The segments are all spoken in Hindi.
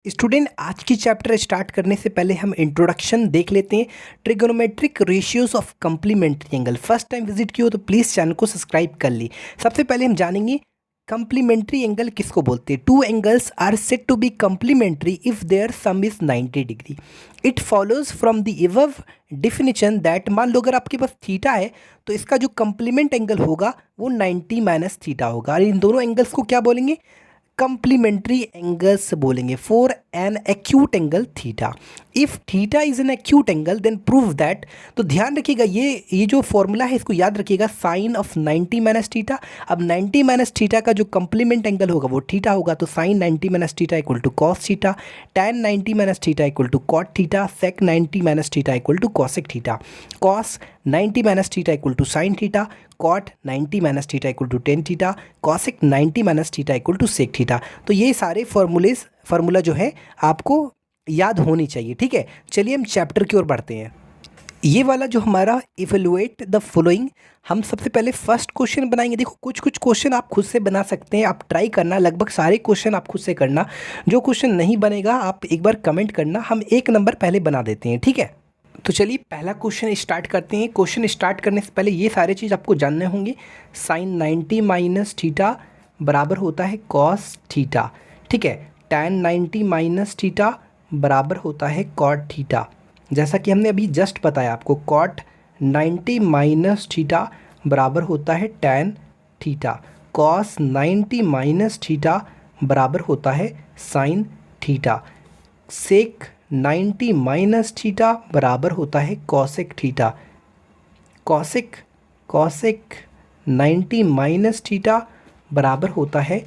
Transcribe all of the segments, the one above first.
स्टूडेंट, आज की चैप्टर स्टार्ट करने से पहले हम इंट्रोडक्शन देख लेते हैं। Trigonometric ratios of complementary angle. First time visit की हो तो प्लीज़ चैनल को सब्सक्राइब कर ली। सबसे पहले हम जानेंगे कंप्लीमेंट्री एंगल किसको बोलते हैं। Two angles are said to be complementary if their sum is 90 degree. It follows from the above definition that, मान लो अगर आपके पास थीटा है तो इसका जो कंप्लीमेंट एंगल होगा वो 90 माइनस थीटा होगा। और इन दोनों एंगल्स को क्या बोलेंगे? कंप्लीमेंट्री एंगल्स बोलेंगे for an acute angle theta. If theta is an acute angle then prove that. तो ध्यान रखिएगा, ये जो फॉर्मूला है इसको याद रखिएगा, साइन ऑफ 90 माइनस थीटा। अब 90 माइनस थीटा का जो कंप्लीमेंट एंगल होगा वो थीटा होगा, तो sine 90 minus theta equal to cos theta, tan 90 minus theta equal to cot theta, sec 90 minus theta equal to cosec theta, cos 90 minus theta equal to sine theta, cot 90 minus theta equal to tan theta, cosec 90 minus theta equal to sec theta. तो ये सारे फार्मूला जो है आपको याद होनी चाहिए। ठीक है, चलिए हम चैप्टर की ओर बढ़ते हैं। ये वाला जो हमारा इवेलुएट द फॉलोइंग, हम सबसे पहले फर्स्ट क्वेश्चन बनाएंगे। देखो कुछ कुछ क्वेश्चन आप खुद से बना सकते हैं, आप ट्राई करना, लगभग सारे क्वेश्चन आप खुद से करना। जो क्वेश्चन नहीं बनेगा आप एक बार कमेंट करना, हम एक नंबर पहले बना देते हैं। ठीक है, तो चलिए पहला क्वेश्चन स्टार्ट करते हैं। क्वेश्चन स्टार्ट करने से पहले ये सारे चीज़ आपको जानने होंगे। साइन 90 माइनस थीटा बराबर होता है कॉस थीटा। ठीक है, tan 90 माइनस थीटा बराबर होता है कॉट थीटा। जैसा कि हमने अभी जस्ट बताया आपको, कॉट 90 माइनस थीटा बराबर होता है tan theta, cos 90 minus theta बराबर होता है sine theta, sec 90 minus theta बराबर होता है cosec theta, cosec 90 minus theta बराबर होता है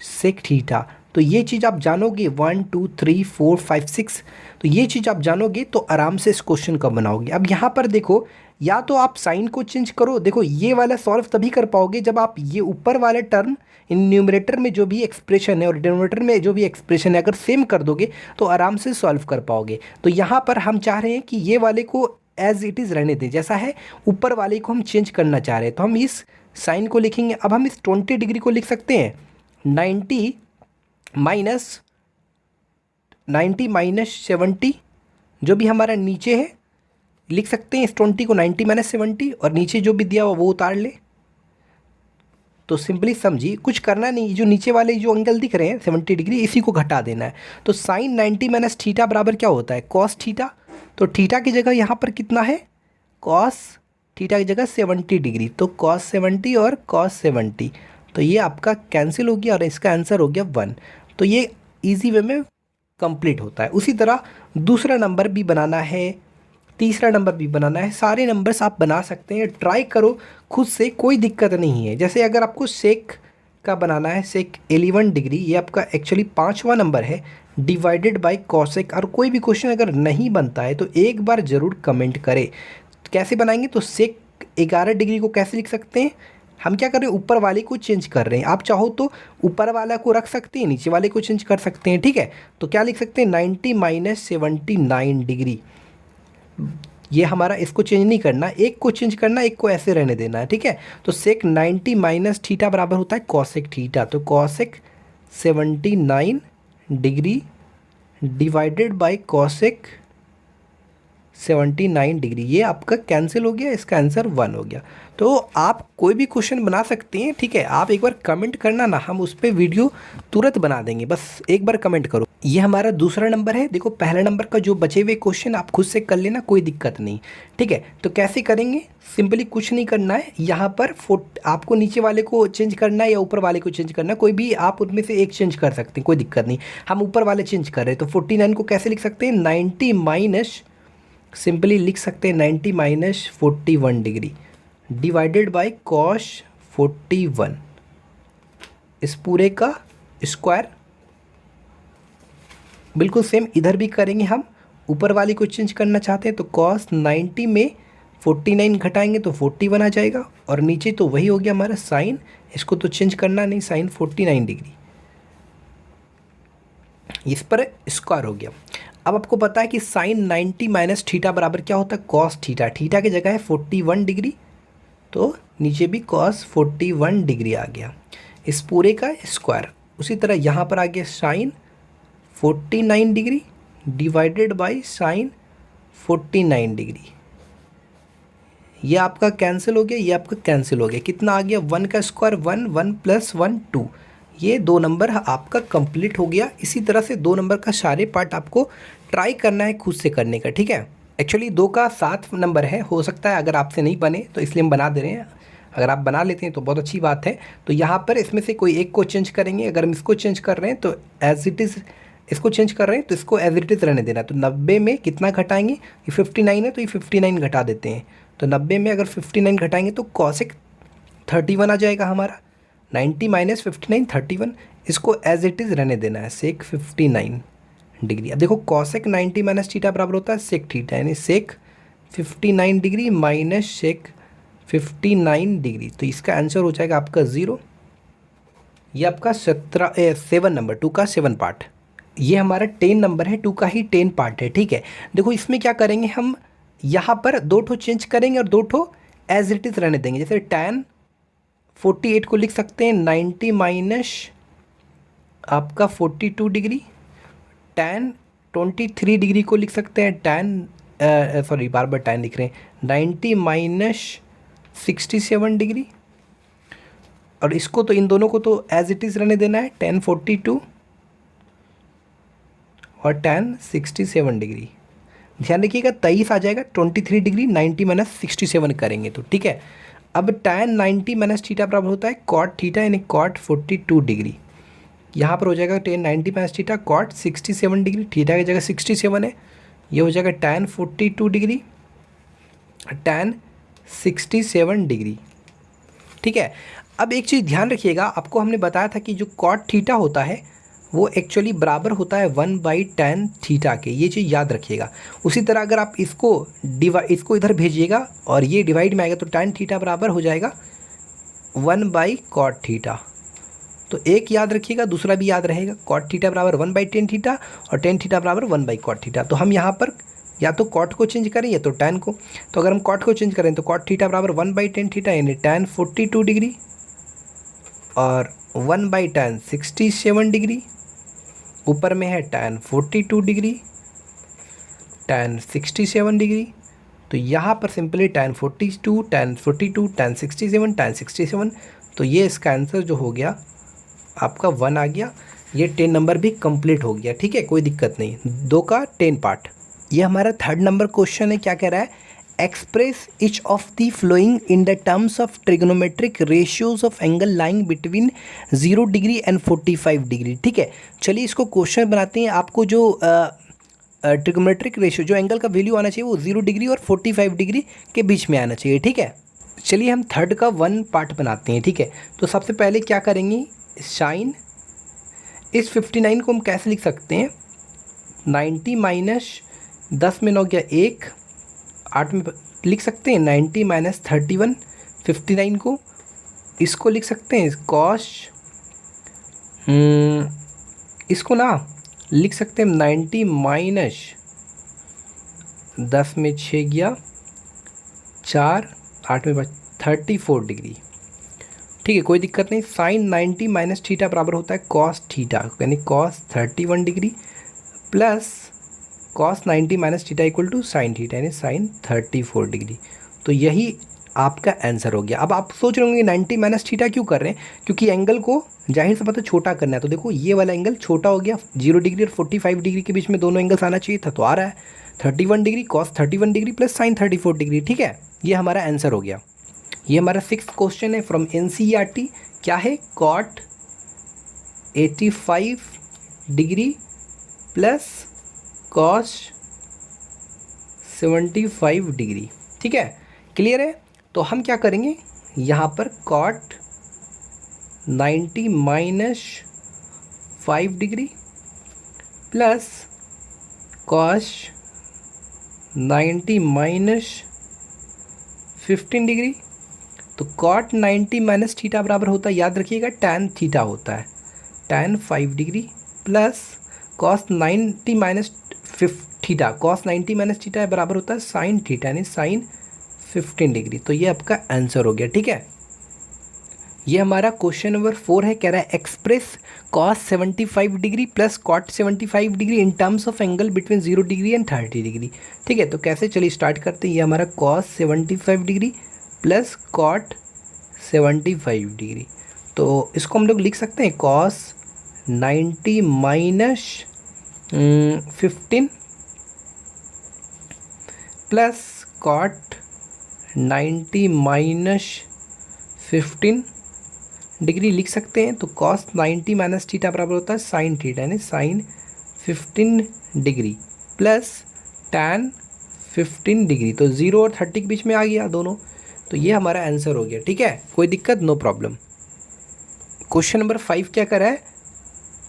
सेक थीटा। तो ये चीज़ आप जानोगे 1 2 3 4 5 6, तो ये चीज़ आप जानोगे तो आराम से इस क्वेश्चन का बनाओगे। अब यहाँ पर देखो, या तो आप साइन को चेंज करो। देखो ये वाला सॉल्व तभी कर पाओगे जब आप ये ऊपर वाले टर्म इन न्यूमरेटर में जो भी एक्सप्रेशन है और डिनोमिनेटर में जो भी एक्सप्रेशन है अगर सेम कर दोगे तो आराम से सॉल्व कर पाओगे। तो यहाँ पर हम चाह रहे हैं कि ये वाले को एज इट इज़ रहने दें जैसा है, ऊपर वाले को हम चेंज करना चाह रहे हैं। तो हम इस साइन को लिखेंगे। अब हम इस 20 डिग्री को लिख सकते हैं 90 माइनस 70, जो भी हमारा नीचे है लिख सकते हैं इस 20 को 90 माइनस 70, और नीचे जो भी दिया हुआ वो उतार ले। तो सिंपली समझिए, कुछ करना नहीं, जो नीचे वाले जो एंगल दिख रहे हैं 70 डिग्री, इसी को घटा देना है। तो साइन 90 माइनस थीटा बराबर क्या होता है? Cos theta. तो थीटा की जगह यहाँ पर कितना है? कॉस थीटा की जगह 70 डिग्री, तो कॉस 70 और कॉस 70, तो ये आपका कैंसिल हो गया और इसका आंसर हो गया 1। तो ये इजी वे में कंप्लीट होता है। उसी तरह दूसरा नंबर भी बनाना है, तीसरा नंबर भी बनाना है, सारे नंबर्स आप बना सकते हैं। ट्राई करो खुद से, कोई दिक्कत नहीं है। जैसे अगर आपको सेक का बनाना है, सेक 11 डिग्री, ये आपका एक्चुअली 5वां नंबर है, डिवाइडेड बाय कॉसेक। और कोई भी क्वेश्चन अगर नहीं बनता है तो एक बार ज़रूर कमेंट करें। कैसे बनाएंगे? तो सेक 11 डिग्री को कैसे लिख सकते हैं? हम क्या कर रहे हैं, ऊपर वाले को चेंज कर रहे हैं। आप चाहो तो ऊपर वाला को रख सकते हैं, नीचे वाले को चेंज कर सकते हैं। ठीक है, तो क्या लिख सकते हैं 90 माइनस 79 डिग्री। ये हमारा, इसको चेंज नहीं करना, एक को चेंज करना, एक को ऐसे रहने देना है। ठीक है, तो सेक 90 माइनस थीटा बराबर होता है कॉसेक थीटा, तो cosec 79 degree divided by cosec 79 degree, ये आपका कैंसिल हो गया, इसका आंसर 1 हो गया। तो आप कोई भी क्वेश्चन बना सकते हैं। ठीक है, आप एक बार कमेंट करना ना, हम उस पर वीडियो तुरंत बना देंगे, बस एक बार कमेंट करो। ये हमारा दूसरा नंबर है। देखो पहला नंबर का जो बचे हुए क्वेश्चन आप खुद से कर लेना, कोई दिक्कत नहीं। ठीक है, तो कैसे करेंगे? सिंपली कुछ नहीं करना है, यहाँ पर आपको नीचे वाले को चेंज करना है या ऊपर वाले को चेंज करना है, कोई भी आप उनमें से एक चेंज कर सकते हैं, कोई दिक्कत नहीं। हम ऊपर वाले चेंज कर रहे हैं, तो 49 को कैसे लिख सकते हैं? 90 माइनस, सिंपली लिख सकते हैं 90 minus 41 degree divided by cos 41, इस पूरे का स्क्वायर। बिल्कुल सेम इधर भी करेंगे हम, ऊपर वाले को चेंज करना चाहते हैं तो कॉस 90 में 49 घटाएंगे तो 41 आ जाएगा, और नीचे तो वही हो गया हमारा साइन, इसको तो चेंज करना नहीं, साइन 49 डिग्री, इस पर स्क्वायर हो गया। अब आपको पता है कि साइन 90 माइनस थीटा बराबर क्या होता है? Cos theta. थीटा की जगह है 41 डिग्री, तो नीचे भी कॉस 41 डिग्री आ गया, इस पूरे का स्क्वायर। उसी तरह यहाँ पर आ गया sine 49 degree divided by sine 49 degree. ये आपका कैंसिल हो गया, ये आपका कैंसिल हो गया। कितना आ गया? 1 का स्क्वायर 1, 1 + 1 2। ये 2 नंबर आपका कंप्लीट हो गया। इसी तरह से 2 नंबर का सारे पार्ट आपको ट्राई करना है खुद से करने का, ठीक है। एक्चुअली 2 का 7 नंबर है, हो सकता है अगर आपसे नहीं बने तो इसलिए हम बना दे रहे हैं। अगर आप बना लेते हैं तो बहुत अच्छी बात है। तो यहाँ पर इसमें से कोई एक को चेंज करेंगे। अगर हम इसको चेंज कर रहे हैं तो एज इट इज़, इसको चेंज कर रहे हैं तो इसको एज इट इज़ रहने देना। तो 90 में कितना घटाएंगे? ये 59 है तो ये 59 घटा देते हैं। तो 90 में अगर 59 घटाएंगे तो कॉसेक 31 आ जाएगा हमारा। 90 - 59 31। इसको एज इट इज़ रहने देना है, सेक 59 डिग्री। अब देखो कॉसेक 90 - थीटा बराबर होता है सेक थीटा, यानी सेक 59 डिग्री माइनस सेक 59 डिग्री। तो इसका आंसर हो जाएगा आपका 0। ये आपका 7 नंबर 2 का 7 पार्ट। ये हमारा 10 नंबर है, 2 का ही 10 पार्ट है, ठीक है। देखो इसमें क्या करेंगे हम, यहाँ पर 2 ठो चेंज करेंगे और 2 ठो एज इट इज़ रहने देंगे। जैसे tan 48 को लिख सकते हैं 90 माइनस आपका 42 डिग्री। tan 23 डिग्री को लिख सकते हैं बार बार tan लिख रहे हैं, 90 माइनस 67 डिग्री। और इसको तो, इन दोनों को तो एज इट इज़ रहने देना है, tan 42 और tan 67 डिग्री। ध्यान रखिएगा 23 आ जाएगा, 23 डिग्री 90 - 67 करेंगे तो, ठीक है। अब tan 90 - थीटा बराबर होता है cot थीटा, यानी cot 42 डिग्री। यहाँ पर हो जाएगा tan 90 - theta cot 67 degree. Theta की जगह 67 है, ये हो जाएगा tan 42 डिग्री tan 67 डिग्री, ठीक है। अब एक चीज़ ध्यान रखिएगा, आपको हमने बताया था कि जो cot थीटा होता है वो एक्चुअली बराबर होता है 1/tan थीटा के, ये चीज़ याद रखिएगा। उसी तरह अगर आप इसको इधर भेजिएगा और ये डिवाइड में आएगा तो tan थीटा बराबर हो जाएगा 1/cot थीटा। तो एक याद रखिएगा, दूसरा भी याद रहेगा, cot थीटा बराबर 1/tan थीटा और tan थीटा बराबर 1/cot थीटा। तो हम यहाँ पर या तो cot को चेंज करें या तो tan को। तो अगर हम cot को चेंज करें तो cot थीटा बराबर 1/tan थीटा, यानी tan 42 डिग्री और 1/tan 67 डिग्री। ऊपर में है tan 42 डिग्री tan 67 डिग्री। तो यहाँ पर सिंपली tan 42 tan 67 tan 67। तो ये इसका आंसर जो हो गया आपका 1 आ गया। ये 10 नंबर भी कंप्लीट हो गया, ठीक है, कोई दिक्कत नहीं। 2 का 10 पार्ट। ये हमारा 3rd नंबर क्वेश्चन है। क्या कह रहा है? Express each of the following in the terms of trigonometric ratios of angle lying between 0 degree and 45 degree, ठीक है। चलिए इसको क्वेश्चन बनाते हैं। आपको जो ट्रिगोनोमेट्रिक रेशियो, जो एंगल का वैल्यू आना चाहिए वो 0 डिग्री और 45 डिग्री के बीच में आना चाहिए, ठीक है। चलिए हम 3rd का 1 पार्ट बनाते हैं, ठीक है। तो सबसे पहले क्या करेंगे, साइन इस 59 को हम कैसे लिख सकते हैं, 90 माइनस 10 में 9 गया 1, 8 में लिख सकते हैं 90 माइनस 31। 59 को इसको लिख सकते हैं कॉस, इसको ना लिख सकते हैं 90 माइनस 10 में 6 गया 4, 8 में 34 डिग्री, ठीक है, कोई दिक्कत नहीं। साइन 90 माइनस थीटा बराबर होता है कॉस थीटा, यानी cos 31 degree plus cos 90 minus theta equal to sine theta, यानी साइन 34 डिग्री। तो यही आपका आंसर हो गया। अब आप सोच रहे होंगे 90 माइनस थीटा क्यों कर रहे हैं, क्योंकि एंगल को जाहिर सा पता छोटा करना है। तो देखो ये वाला एंगल छोटा हो गया, 0 डिग्री और 45 डिग्री के बीच में दोनों एंगल्स आना चाहिए था, तो आ रहा है 31 degree cos 31 degree plus sign 34 degree, ठीक है। ये हमारा आंसर हो गया। ये हमारा 6th क्वेश्चन है फ्रॉम NCERT। क्या है, cot 85 degree plus cos 75 degree, ठीक है, क्लियर है। तो हम क्या करेंगे, यहाँ पर cot 90 minus 5 degree plus cos 90 minus 15 degree. तो कॉट 90 माइनस थीटा बराबर होता है, याद रखिएगा, tan थीटा होता है, tan 5 degree plus cos 90 minus theta, cos 90 minus theta बराबर होता है साइन थीटा, यानी साइन 15 डिग्री। तो ये आपका आंसर हो गया, ठीक है। ये हमारा क्वेश्चन नंबर 4 है। कह रहा है express cos 75 degree plus cot 75 degree in terms of angle between 0 degree and 30 degree. ठीक है, तो कैसे, चलिए स्टार्ट करते हैं। ये हमारा cos 75 degree plus cot 75 degree, तो इसको हम लोग लिख सकते हैं cos 90 minus 15 plus cot 90 minus 15 degree लिख सकते हैं। तो cos 90 माइनस थीटा बराबर होता है साइन थीटा, यानी sine 15 degree plus tan 15 degree. तो 0 और 30 के बीच में आ गया दोनों, तो ये हमारा आंसर हो गया। ठीक है, कोई दिक्कत, नो प्रॉब्लम। क्वेश्चन नंबर 5 क्या कर रहा है,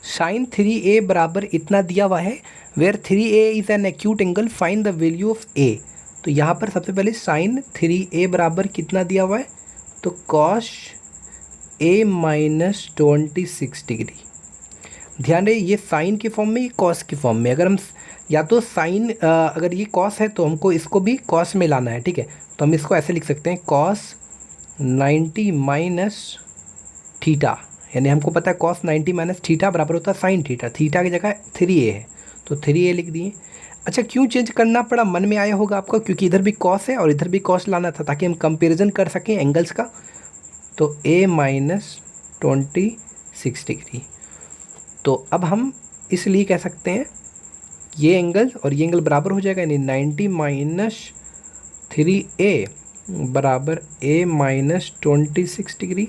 साइन 3a बराबर इतना दिया हुआ है, where 3a is an acute angle, find the value of a। तो यहाँ पर सबसे पहले साइन 3a बराबर कितना दिया हुआ है, तो cos a माइनस 26 डिग्री। ध्यान रहे ये साइन के फॉर्म में, ये कॉस के फॉर्म में। अगर हम या तो साइन, अगर ये कॉस है तो हमको इसको भी कॉस में लाना है। ठीक है, तो हम इसको ऐसे लिख सकते हैं cos 90 माइनस थीटा, यानी हमको पता है cos 90 माइनस थीटा बराबर होता है साइन थीटा। थीटा की जगह 3a है, तो 3a लिख दिए। अच्छा, क्यों चेंज करना पड़ा, मन में आया होगा आपका, क्योंकि इधर भी कॉस है और इधर भी कॉस लाना था, ताकि हम कंपेरिजन कर सकें एंगल्स का। तो a माइनस 26 डिग्री, तो अब हम इसलिए कह सकते हैं ये एंगल और ये एंगल बराबर हो जाएगा, यानी 90 माइनस 3a बराबर a माइनस 26 डिग्री।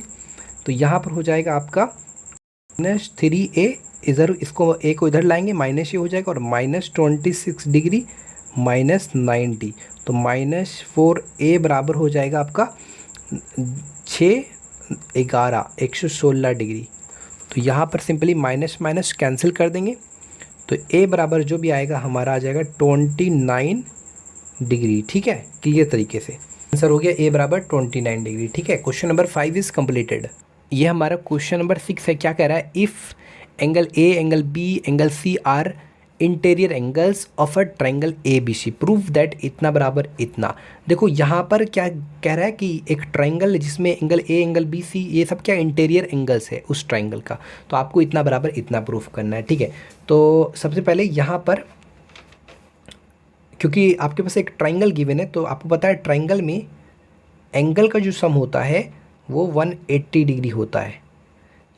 तो यहाँ पर हो जाएगा आपका माइनस 3a, इधर इसको a को इधर लाएंगे, माइनस ये हो जाएगा, और माइनस 26 डिग्री माइनस 90, तो माइनस 4a बराबर हो जाएगा आपका 6 11 116 डिग्री। तो यहाँ पर सिंपली माइनस माइनस कैंसिल कर देंगे, तो a बराबर जो भी आएगा हमारा आ जाएगा 29 डिग्री। ठीक है, क्लियर तरीके से आंसर हो गया a बराबर 29 डिग्री। ठीक है, क्वेश्चन नंबर 5 इज कंप्लीटेड। ये हमारा क्वेश्चन नंबर 6 है। क्या कह रहा है, if angle a, angle b, angle c are interior angles of a triangle A B C, prove that इतना बराबर इतना। देखो यहाँ पर क्या कह रहा है कि एक ट्रायंगल जिसमें एंगल ए, एंगल बी, सी, ये सब क्या इंटीरियर एंगल्स है उस ट्रायंगल का, तो आपको इतना बराबर इतना प्रूफ करना है। ठीक है, तो सबसे पहले यहाँ पर, क्योंकि आपके पास एक ट्रायंगल गिवन है, तो आपको पता है ट्रायंगल में एंगल का जो सम होता है वो 180 डिग्री होता है।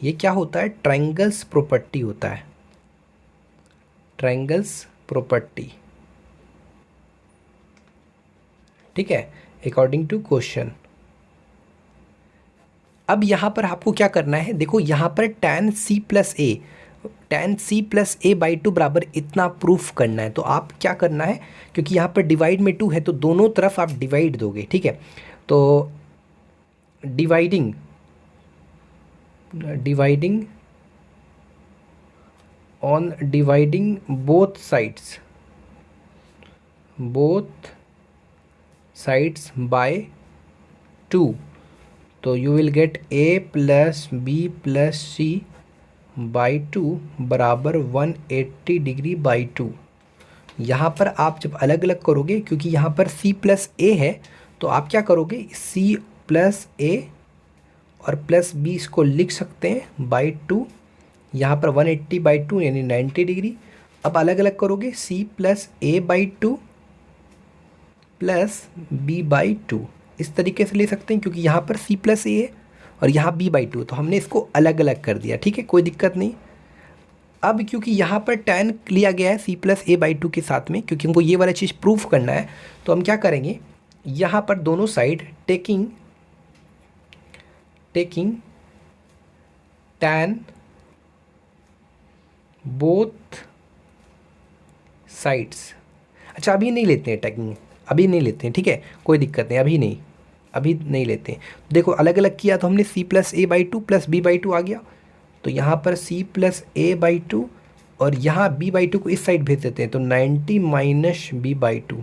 ये क्या होता है, ट्रायंगल्स प्रॉपर्टी होता है, ट्रायंगल्स प्रॉपर्टी। ठीक है, अकॉर्डिंग टू क्वेश्चन। अब यहाँ पर आपको क्या करना है, देखो यहाँ पर tan c plus A, tan c plus A by 2 बराबर इतना प्रूफ करना है। तो आप क्या करना है, क्योंकि यहाँ पर डिवाइड में 2 है, तो दोनों तरफ आप डिवाइड दोगे। ठीक है, तो dividing on dividing both sides by 2, तो you will get a plus B plus C by 2 बराबर 180 डिग्री बाई 2। यहाँ पर आप जब अलग अलग करोगे, क्योंकि यहाँ पर c प्लस ए है, तो आप क्या करोगे, c प्लस ए और प्लस बी इसको लिख सकते हैं बाई 2, यहाँ पर 180 बाई 2 यानी 90 डिग्री। अब अलग अलग करोगे, c plus A by 2 plus B by 2, इस तरीके से ले सकते हैं, क्योंकि यहाँ पर c प्लस ए है और यहाँ b बाई 2, तो हमने इसको अलग अलग कर दिया। ठीक है, कोई दिक्कत नहीं। अब क्योंकि यहाँ पर tan लिया गया है c प्लस ए बाई 2 के साथ में, क्योंकि हमको ये वाला चीज़ प्रूफ करना है, तो हम क्या करेंगे, यहाँ पर दोनों side taking tan both sides. अच्छा, अभी नहीं लेते हैं टेकिंग, अभी नहीं लेते हैं। ठीक है, कोई दिक्कत नहीं, अभी नहीं लेते हैं। देखो अलग अलग किया तो हमने c plus A by 2 plus B by 2 आ गया, तो यहाँ पर c प्लस ए बाई 2 और यहाँ b बाई 2 को इस साइड भेज देते हैं, तो 90 माइनस बी बाई 2।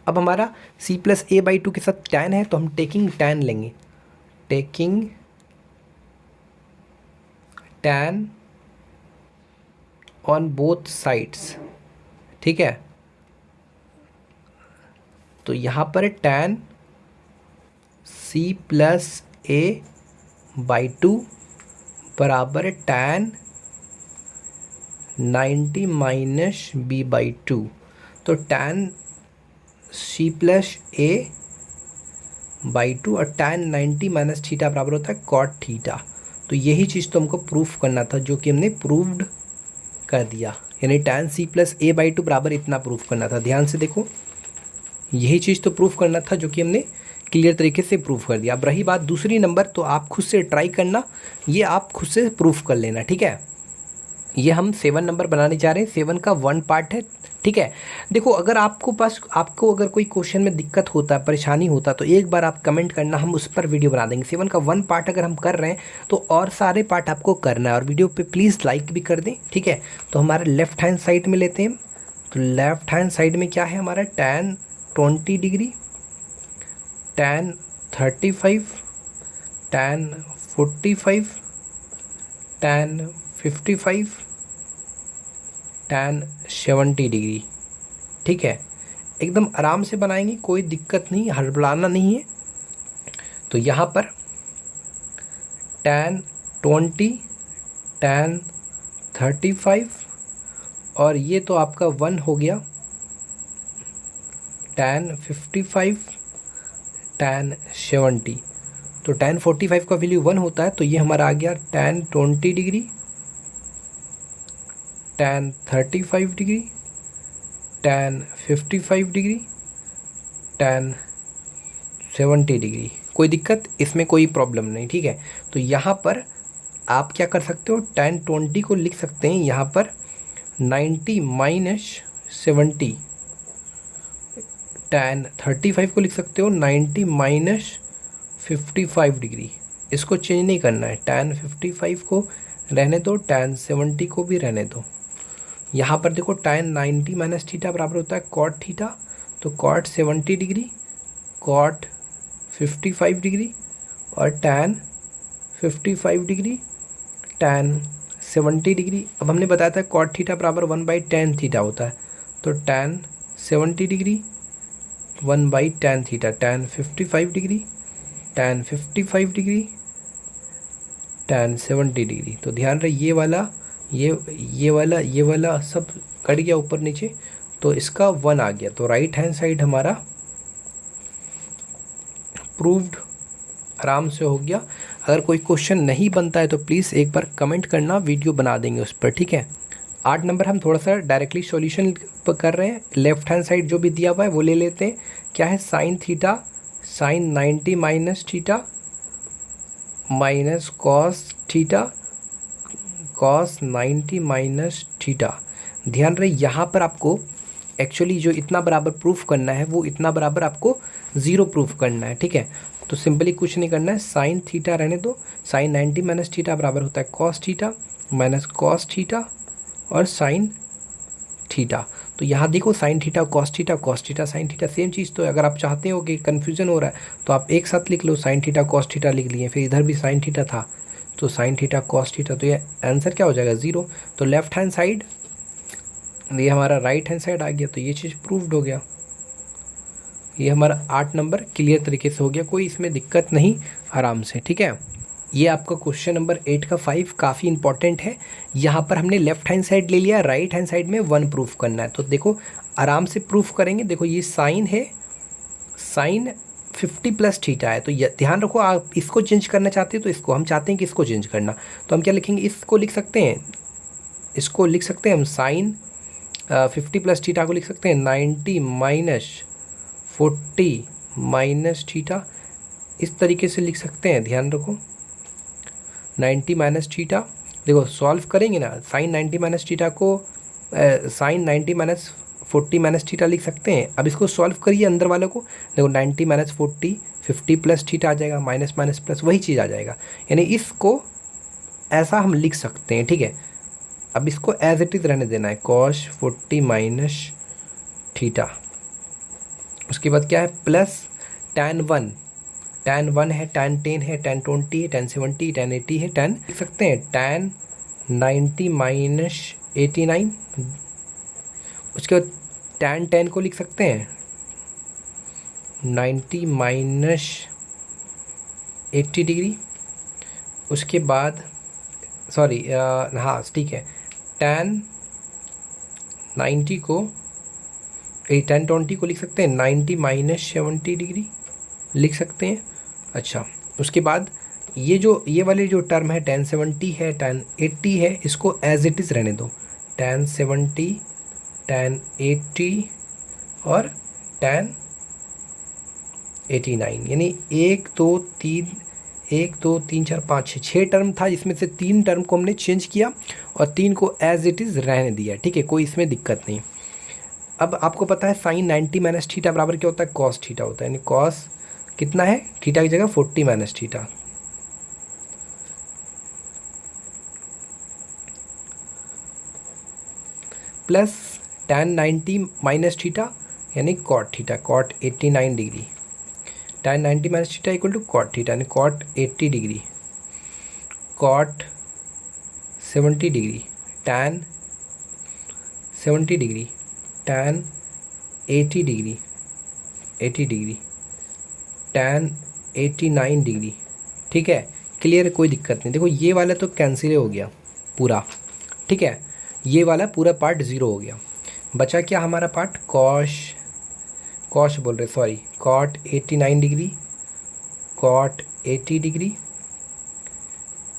अब हमारा c प्लस ए बाई 2 के साथ tan है, तो हम टेकिंग tan लेंगे, taking tan on both sides. ठीक है, तो यहाँ पर tan c plus A by 2 बराबर है tan 90 minus B by two. तो tan C plus A by two और tan 90 माइनस थीटा बराबर होता है कॉट थीटा। तो यही चीज़ तो हमको प्रूफ करना था, जो कि हमने प्रूव्ड कर दिया। यानी tan C plus A by two बराबर इतना प्रूफ करना था। ध्यान से देखो, यही चीज़ तो प्रूफ करना था जो कि हमने क्लियर तरीके से प्रूफ कर दिया। अब रही बात दूसरी नंबर, तो आप खुद से ट्राई करना, ये आप खुद से प्रूफ कर लेना, ठीक है। ये हम 7 नंबर बनाने जा रहे हैं। 7 का 1 पार्ट है, ठीक है। देखो, अगर आपको अगर कोई क्वेश्चन में दिक्कत होता है, परेशानी होता, तो एक बार आप कमेंट करना, हम उस पर वीडियो बना देंगे। 7 का 1 पार्ट अगर हम कर रहे हैं तो और सारे पार्ट आपको करना है, और वीडियो पे प्लीज़ लाइक भी कर दें, ठीक है। तो हमारे लेफ्ट हैंड साइड में लेते हैं। तो लेफ्ट हैंड साइड में क्या है हमारा, tan 20 degree, tan 35, tan 45, tan 55, tan 70 degree, ठीक है। एकदम आराम से बनाएंगे, कोई दिक्कत नहीं, हड़बड़ाना नहीं है। तो यहाँ पर tan 20, tan 35 और ये तो आपका 1 हो गया, tan 55, tan 70। तो tan 45 का वैल्यू 1 होता है, तो ये हमारा आ गया tan 20 degree, tan 35 degree, tan 55 degree, tan 70 degree. कोई दिक्कत इसमें, कोई प्रॉब्लम नहीं, ठीक है। तो यहाँ पर आप क्या कर सकते हो, tan 20 को लिख सकते हैं यहाँ पर 90 माइनस 70, tan 35 को लिख सकते हो 90 माइनस 55 डिग्री। इसको चेंज नहीं करना है, tan 55 को रहने दो, tan 70 को भी रहने दो। यहाँ पर देखो tan 90 माइनस थीटा बराबर होता है कॉट थीटा, तो कॉट 70 डिग्री, कॉट 55 डिग्री और tan 55 डिग्री, tan 70 डिग्री। अब हमने बताया था कॉट थीटा बराबर 1/tan थीटा होता है, तो tan 70 degree 1/tan theta, tan 55 degree, tan 55 degree, tan 70 degree. तो ध्यान रहे ये वाला ये वाला सब कट गया ऊपर नीचे, तो इसका 1 आ गया। तो राइट हैंड साइड हमारा प्रूव्ड आराम से हो गया। अगर कोई क्वेश्चन नहीं बनता है तो प्लीज़ एक बार कमेंट करना, वीडियो बना देंगे उस पर, ठीक है। 8 नंबर हम थोड़ा सा डायरेक्टली सॉल्यूशन कर रहे हैं। लेफ्ट हैंड साइड जो भी दिया हुआ है वो ले लेते हैं। क्या है, sine theta, sine 90 minus theta minus cos theta, cos 90 minus theta. ध्यान रहे यहाँ पर आपको एक्चुअली जो इतना बराबर प्रूफ करना है वो इतना बराबर आपको 0 प्रूफ करना है, ठीक है। तो सिंपली कुछ नहीं करना है, साइन थीटा रहने दो, साइन 90 माइनस थीटा बराबर होता है cos theta minus cos theta और साइन थीटा। तो यहाँ देखो sine theta cos theta sine theta same चीज़। तो अगर आप चाहते हो कि कन्फ्यूज़न हो रहा है तो आप एक साथ लिख लो, साइन थीटा कॉस थीटा लिख लिए, फिर इधर भी साइन थीटा था तो साइन थीटा कॉस थीटा, तो ये आंसर क्या हो जाएगा 0। तो लेफ्ट हैंड साइड ये हमारा राइट हैंड साइड आ गया, तो ये चीज़ प्रूव्ड हो गया। ये हमारा 8 नंबर क्लियर तरीके से हो गया, कोई इसमें दिक्कत नहीं, आराम से, ठीक है। ये आपका क्वेश्चन नंबर 8 का 5 काफ़ी इंपॉर्टेंट है। यहाँ पर हमने लेफ्ट हैंड साइड ले लिया, राइट हैंड साइड में 1 प्रूफ करना है। तो देखो आराम से प्रूफ करेंगे। देखो ये साइन है, साइन 50 प्लस थीटा है, तो ध्यान रखो आप इसको चेंज करना चाहते हो तो इसको, हम चाहते हैं कि इसको चेंज करना, तो हम क्या लिखेंगे, इसको लिख सकते हैं, इसको लिख सकते हैं हम साइन 50 प्लस थीटा को लिख सकते हैं 90 माइनस 40 माइनस थीटा, इस तरीके से लिख सकते हैं। ध्यान रखो 90 माइनस थीटा, देखो सॉल्व करेंगे ना, साइन 90 माइनस थीटा को साइन 90 माइनस 40 माइनस थीटा लिख सकते हैं। अब इसको सॉल्व करिए अंदर वालों को, देखो 90 माइनस 40 50 प्लस थीटा आ जाएगा, माइनस माइनस प्लस वही चीज़ आ जाएगा, यानी इसको ऐसा हम लिख सकते हैं, ठीक है। अब इसको एज इट इज़ रहने देना है, कॉस 40 माइनस थीटा। उसके बाद क्या है, प्लस tan 1 है, tan 10 है, tan 20 है, tan 70, tan 80 है, tan लिख सकते हैं tan 90 माइनस 89। उसके बाद tan 10 को लिख सकते हैं 90 माइनस 80 डिग्री। उसके बाद सॉरी, हाँ ठीक है, tan 90 को tan 20 को लिख सकते हैं 90 माइनस 70 डिग्री लिख सकते हैं। अच्छा, उसके बाद ये वाले जो टर्म है tan 70 है, tan 80 है, इसको एज इट इज़ रहने दो। tan 70, tan 80 और tan 89, यानी 1 2 3 4 5 6 टर्म था, जिसमें से 3 टर्म को हमने चेंज किया और 3 को एज इट इज़ रहने दिया। ठीक है, कोई इसमें दिक्कत नहीं। अब आपको पता है साइन 90 माइनस थीटा बराबर क्या होता है, कॉस थीटा होता है, यानी कॉस कितना है, थीटा की जगह 40 minus theta, plus tan 90 minus theta यानी cot theta, cot 89 degree, tan 90 minus theta equal to cot theta यानी cot 80 degree, cot 70 degree, tan 70 degree, tan 80 degree, 80 degree, tan 89 degree. ठीक है, क्लियर, कोई दिक्कत नहीं। देखो ये वाला तो कैंसिल हो गया पूरा, ठीक है, ये वाला पूरा पार्ट ज़ीरो हो गया। बचा क्या हमारा पार्ट, कॉश बोल रहे, sorry, cot 89 degree, cot 80 degree,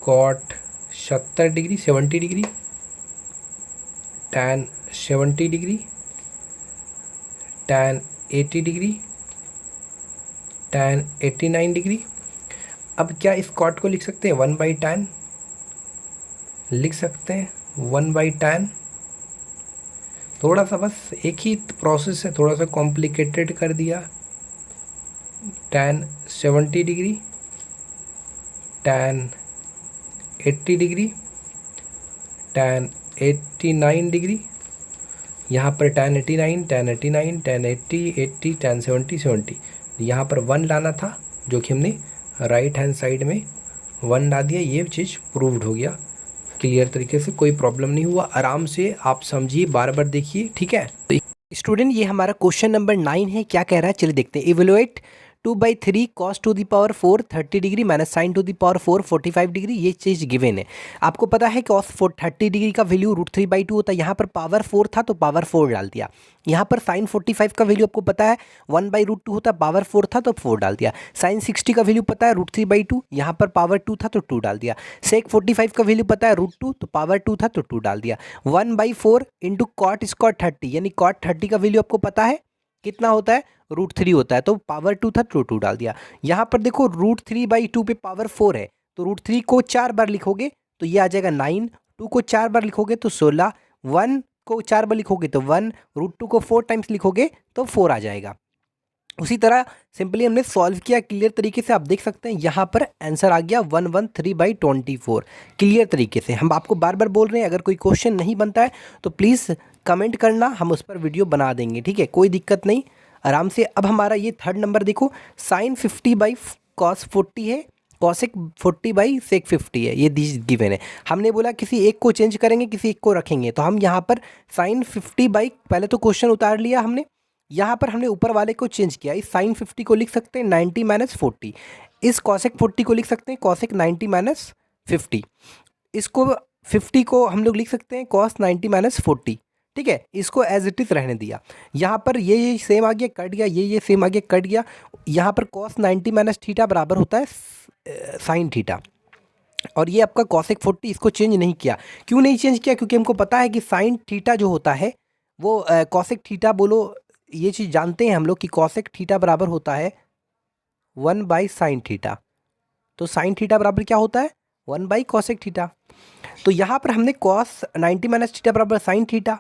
cot 70 degree, 70 degree, tan 70 degree, tan 80 degree, tan 89 degree. अब क्या इस कॉट को लिख सकते हैं 1/tan, लिख सकते हैं 1/tan। थोड़ा सा बस एक ही प्रोसेस है, थोड़ा सा कॉम्प्लिकेटेड कर दिया। tan 70 degree, tan 80 degree, tan 89 degree, यहाँ पर tan 89, tan 89, tan 80, 80, tan 70, 70, यहाँ पर 1 लाना था, जो कि हमने राइट हैंड साइड में 1 ला दिया। ये चीज़ प्रूव्ड हो गया क्लियर तरीके से, कोई प्रॉब्लम नहीं हुआ। आराम से आप समझिए, बार बार देखिए, ठीक है। तो स्टूडेंट ये हमारा क्वेश्चन नंबर 9 है, क्या कह रहा है चलिए देखते हैं। Evaluate 2/3 cos to the power 4 30 degree minus sine to the power 4 45 degree, ये चीज़ गिवन है। आपको पता है cos 30 डिग्री का वैल्यू √3/2 होता है। यहाँ पर पावर 4 था तो पावर 4 डाल दिया। यहाँ पर साइन 45 का वैल्यू आपको पता है 1/√2 होता है, पावर 4 था तो 4 डाल दिया। साइन 60 का वैल्यू पता है √3/2, यहाँ पर पावर 2 था तो 2 डाल दिया। सेक 45 का वैल्यू पता है √2 तो पावर 2 था तो 2 डाल दिया। 1/4 इंटू कॉट स्क्वायर 30, यानी कॉट 30 का वैल्यू आपको पता है कितना होता है, √3 होता है, तो पावर 2 था तो 2 डाल दिया। यहाँ पर देखो √3/2 पे पावर 4 है, तो √3 को 4 बार लिखोगे तो ये आ जाएगा 9, 2 को 4 बार लिखोगे तो 16, 1 को 4 बार लिखोगे तो 1, √2 को 4 टाइम्स लिखोगे तो 4 आ जाएगा। उसी तरह सिंपली हमने सॉल्व किया क्लियर तरीके से, आप देख सकते हैं यहाँ पर आंसर आ गया 113/24 क्लियर तरीके से। हम आपको बार बार बोल रहे हैं, अगर कोई क्वेश्चन नहीं बनता है तो प्लीज़ कमेंट करना, हम उस पर वीडियो बना देंगे, ठीक है, कोई दिक्कत नहीं, आराम से। अब हमारा ये थर्ड नंबर देखो, साइन 50/cos 40 है, कॉसेक 40/सेक 50 है, ये गिवन है। हमने बोला किसी एक को चेंज करेंगे, किसी एक को रखेंगे, तो हम यहाँ पर साइन 50 पहले तो क्वेश्चन उतार लिया हमने, यहाँ पर हमने ऊपर वाले को चेंज किया। इस साइन 50 को लिख सकते हैं 90 - 40, इस कॉसेक 40 को लिख सकते हैं कॉसेक 90 - 50, इसको 50 को हम लोग लिख सकते हैं कॉस 90 - 40, ठीक है, इसको एज इट इज़ रहने दिया। यहाँ पर ये सेम आ गया, कट गया, ये सेम आ गया, कट गया। यहाँ पर कॉस 90 - थीटा बराबर होता है साइन थीटा, और ये आपका कॉसेक 40, इसको चेंज नहीं किया। क्यों नहीं चेंज किया, क्योंकि हमको पता है कि साइन थीटा जो होता है वो कॉसेक थीटा, बोलो ये चीज़ जानते हैं हम लोग कि कॉसेक थीटा बराबर होता है 1/sin थीटा, तो साइन थीटा बराबर क्या होता है 1/कॉसेक थीटा। तो यहाँ पर हमने कॉस 90 - थीटा बराबर साइन थीटा,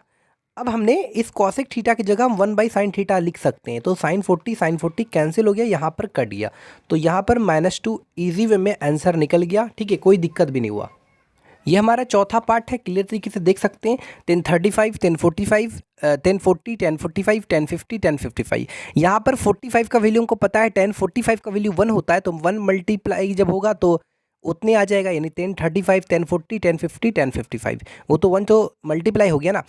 अब हमने इस कॉसेक थीटा की जगह हम 1/sin थीटा लिख सकते हैं, तो साइन 40 कैंसिल हो गया, यहाँ पर कट गया, तो यहाँ पर -2 ईजी वे में आंसर निकल गया, ठीक है, कोई दिक्कत भी नहीं हुआ। ये हमारा चौथा पार्ट है, क्लियर तरीके से देख सकते हैं। 1035, 1045, 1040, 1045, 1050, 1055। यहाँ पर 45 का वैल्यू हमको पता है, 1045 का वैल्यू 1 होता है, तो 1 मल्टीप्लाई जब होगा तो उतने आ जाएगा, यानी 1035, 1040, 1050, 1055, वो तो 1 तो मल्टीप्लाई हो गया ना।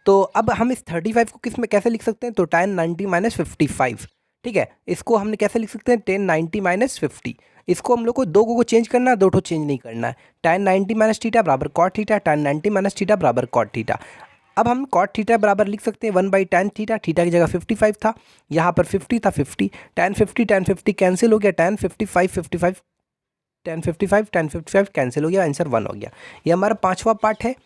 तो अब हम इस 35 को किस में कैसे लिख सकते हैं, तो tan 90 - 55, ठीक ठीक है। इसको हमने कैसे लिख सकते हैं, टेन 90 माइनस 50। इसको हम लोग को दो को चेंज करना है, दो ठो चेंज नहीं करना है। tan 90 माइनस थीटा बराबर cot theta, tan 90 minus theta बराबर कॉट थीटा। अब हम कॉट थीटा बराबर लिख सकते हैं 1/tan थीटा, थीटा की जगह 55 था, यहाँ पर 50 था, 50 tan 50 कैंसिल हो गया, tan 55 tan 55 कैंसिल हो गया, आंसर 1 हो गया। ये हमारा पांचवा पार्ट है।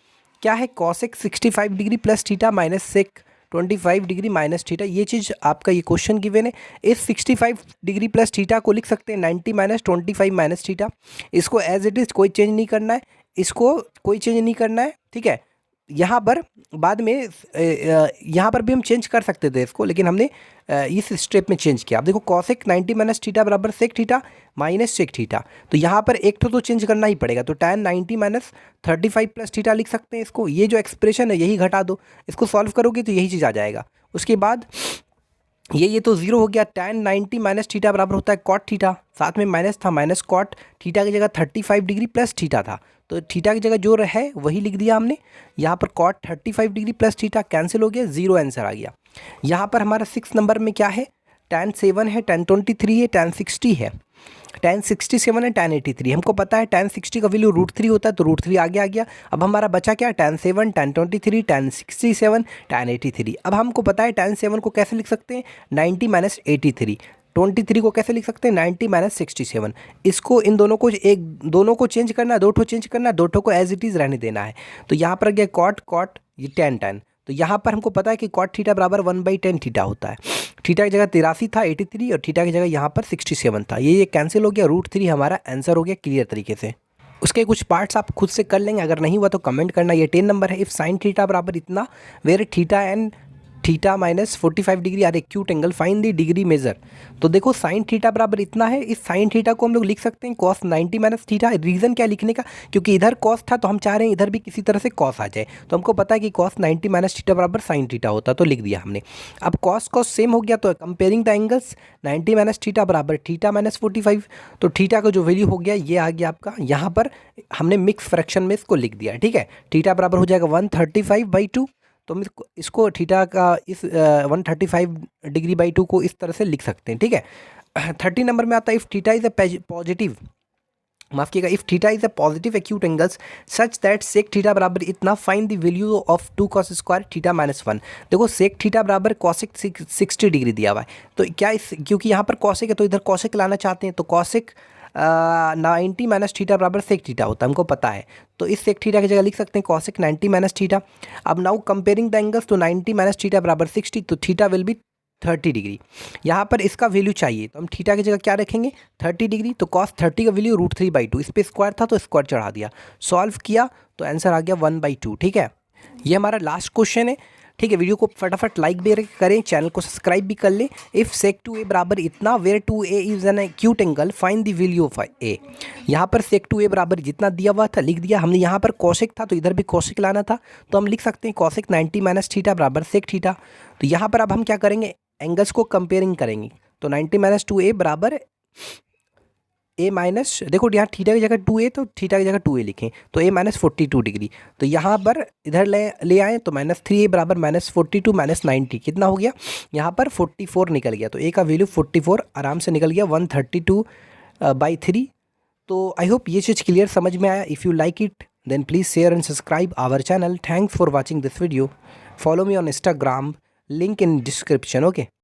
क्या है, cosec 65 degree plus theta minus sec 25 degree minus theta. ये चीज़ आपका ये क्वेश्चन गिवन है। इस 65 डिग्री प्लस थीटा को लिख सकते हैं 90 माइनस 25 माइनस थीटा। इसको एज इट इज़ कोई चेंज नहीं करना है, इसको कोई चेंज नहीं करना है, ठीक है। यहाँ पर बाद में यहाँ पर भी हम चेंज कर सकते थे इसको, लेकिन हमने इस स्टेप में चेंज किया। अब देखो कॉसेक 90 माइनस थीटा बराबर sec theta minus sec theta, तो यहाँ पर एक तो चेंज करना ही पड़ेगा। तो tan 90 माइनस 35 प्लस थीटा लिख सकते हैं इसको। ये जो एक्सप्रेशन है यही घटा दो, इसको सॉल्व करोगे तो यही चीज़ आ जाएगा। उसके बाद ये तो जीरो हो गया। tan 90 माइनस थीटा बराबर होता है कॉट थीटा, साथ में माइनस था, माइनस कॉट थीटा की जगह 35 डिग्री प्लस थीटा था, तो थीटा की जगह जो है वही लिख दिया हमने। यहाँ पर cot 35 degree plus theta cancel हो गया, जीरो आंसर आ गया। यहाँ पर हमारा 6 नंबर में क्या है, tan 7 है, tan 23 है, tan 60 है, tan 67 है, tan 83। हमको पता है tan 60 का वैल्यू √3 होता है, तो √3 आगे आ गया। अब हमारा बचा क्या, tan 7, tan 23, tan 67, tan 83। अब हमको पता है tan 7 को कैसे लिख सकते हैं, 90 माइनस 83। 23 को कैसे लिख सकते हैं, 90 माइनस 67। इसको इन दोनों को दोनों को चेंज करना है, दो ठो चेंज करना है, दो ठो को एज इट इज़ रहने देना है। तो यहाँ पर गया कॉट ये tan। तो यहाँ पर हमको पता है कि कॉट थीटा बराबर 1/tan थीटा होता है। थीटा की जगह 83 था 83, और थीटा की जगह यहाँ पर 67 था। ये कैंसिल हो गया, √3 हमारा आंसर हो गया क्लियर तरीके से। उसके कुछ पार्ट्स आप खुद से कर लेंगे, अगर नहीं हुआ तो कमेंट करना। ये 10 नंबर है, इफ़ साइन थीटा बराबर इतना where theta and theta minus 45 degree are acute angle, find the degree measure. तो देखो साइन थीटा बराबर इतना है, इस साइन थीटा को हम लोग लिख सकते हैं cos 90 माइनस थीटा। रीज़न क्या लिखने का, क्योंकि इधर cos था तो हम चाह रहे हैं इधर भी किसी तरह से cos आ जाए। तो हमको पता है कि cos 90 माइनस थीटा बराबर साइन थीटा होता, तो लिख दिया हमने। अब cos सेम हो गया, तो comparing the angles 90 minus theta बराबर थीटा माइनस 45। तो थीटा का जो वैल्यू हो गया ये आ गया आपका, यहाँ पर हमने मिक्स फ्रैक्शन में इसको लिख दिया, ठीक है। थीटा बराबर हो जाएगा 135/2। तो हम इसको थीटा का इस 135 डिग्री बाई 2 को इस तरह से लिख सकते हैं, ठीक है। 30 नंबर में आता है, if theta is a positive, माफ कीजिएगा, if theta is a positive acute angles such that sec theta बराबर इतना, find the value of 2 cos square theta minus 1। देखो सेक थीटा बराबर कॉसेक 60 डिग्री दिया हुआ है, तो क्या इस, क्योंकि यहाँ पर कॉसेक है तो इधर कॉसेक लाना चाहते हैं, तो कॉसेक 90 माइनस थीटा बराबर सेक थीटा होता है, हमको पता है। तो इस सेक थीटा की जगह लिख सकते हैं कॉसेक 90 माइनस थीटा। अब नाउ कंपेयरिंग द एंगल्स, तो 90 माइनस थीटा बराबर 60, तो थीटा विल बी 30 डिग्री। यहाँ पर इसका वैल्यू चाहिए, तो हम थीटा की जगह क्या रखेंगे, 30 डिग्री। तो cos 30 का वैल्यू √3/2, इस पर स्क्वायर था तो स्क्वायर चढ़ा दिया, सॉल्व किया तो आंसर आ गया 1/2, ठीक है। ये हमारा लास्ट क्वेश्चन है, ठीक है। वीडियो को फटाफट लाइक भी करें, चैनल को सब्सक्राइब भी कर लें। इफ़ सेक 2a बराबर इतना where 2a is an acute angle, find the value of a। यहाँ पर सेक 2a बराबर जितना दिया हुआ था लिख दिया हमने। यहाँ पर कॉसेक था तो इधर भी कॉसेक लाना था, तो हम लिख सकते हैं कॉसेक 90 माइनस थीटा बराबर सेक थीटा। तो यहाँ पर अब हम क्या करेंगे, एंगल्स को कंपेयरिंग करेंगे। तो 90 माइनस 2a बराबर a माइनस, देखो यहाँ थीटा की जगह 2a, तो थीटा की जगह 2a लिखें, तो a माइनस 42 डिग्री। तो यहाँ पर इधर ले आए, तो माइनस 3a बराबर माइनस 42 माइनस 90 कितना हो गया, यहाँ पर 44 निकल गया। तो a का वैल्यू 44 आराम से निकल गया 132/3। तो आई होप ये चीज़ क्लियर समझ में आया। If you like it then please share and subscribe our channel. Thanks for watching this video. Follow me on Instagram, link in description, okay.